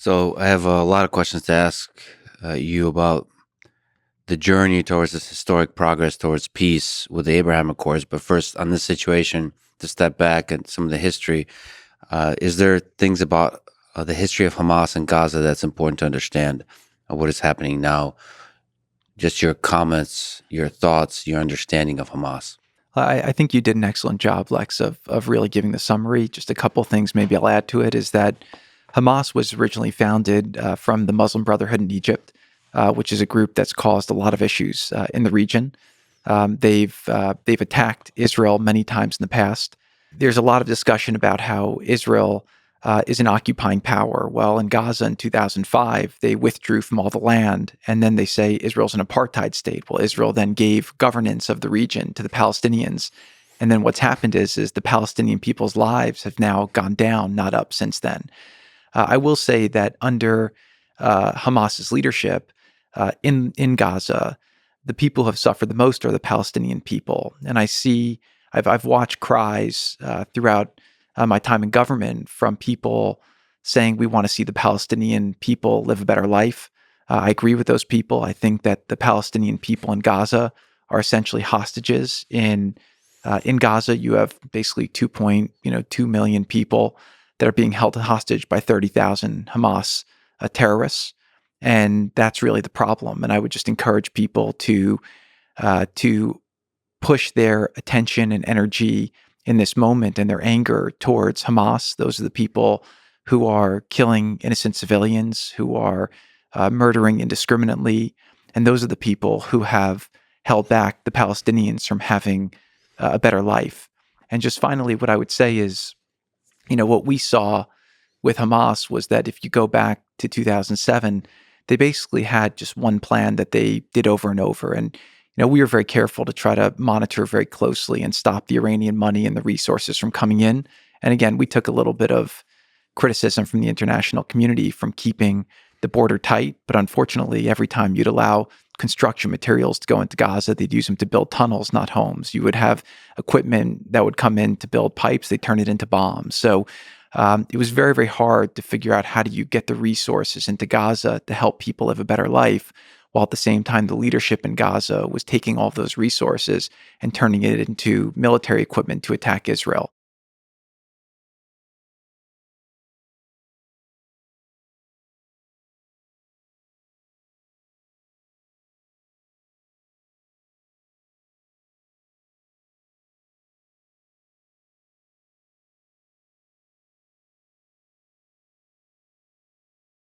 So I have a lot of questions to ask you about the journey towards this historic progress towards peace with the Abraham Accords. But first, on this situation, to step back and some of the history, is there things about the history of Hamas and Gaza that's important to understand what is happening now? Just your comments, your thoughts, your understanding of Hamas. I think you did an excellent job, Lex, of really giving the summary. Just a couple things maybe I'll add to it is that Hamas was originally founded from the Muslim Brotherhood in Egypt, which is a group that's caused a lot of issues in the region. They've attacked Israel many times in the past. There's a lot of discussion about how Israel is an occupying power. Well, in Gaza in 2005, they withdrew from all the land, and then they say Israel's an apartheid state. Well, Israel then gave governance of the region to the Palestinians. And then what's happened is the Palestinian people's lives have now gone down, not up since then. I will say that under Hamas's leadership in Gaza, the people who have suffered the most are the Palestinian people. And I've watched cries throughout my time in government from people saying we want to see the Palestinian people live a better life. I agree with those people. I think that the Palestinian people in Gaza are essentially hostages. In Gaza, you have basically 2 million people that are being held hostage by 30,000 Hamas terrorists, and that's really the problem. And I would just encourage people to push their attention and energy in this moment and their anger towards Hamas. Those are the people who are killing innocent civilians, who are murdering indiscriminately. And those are the people who have held back the Palestinians from having a better life. And just finally, what I would say is, what we saw with Hamas was that if you go back to 2007, they basically had just one plan that they did over and over. And we were very careful to try to monitor very closely and stop the Iranian money and the resources from coming in. And again, we took a little bit of criticism from the international community from keeping the border tight. But unfortunately, every time you'd allow construction materials to go into Gaza, they'd use them to build tunnels, not homes. You would have equipment that would come in to build pipes. They turn it into bombs. So it was very, very hard to figure out how do you get the resources into Gaza to help people live a better life, while at the same time the leadership in Gaza was taking all of those resources and turning it into military equipment to attack Israel.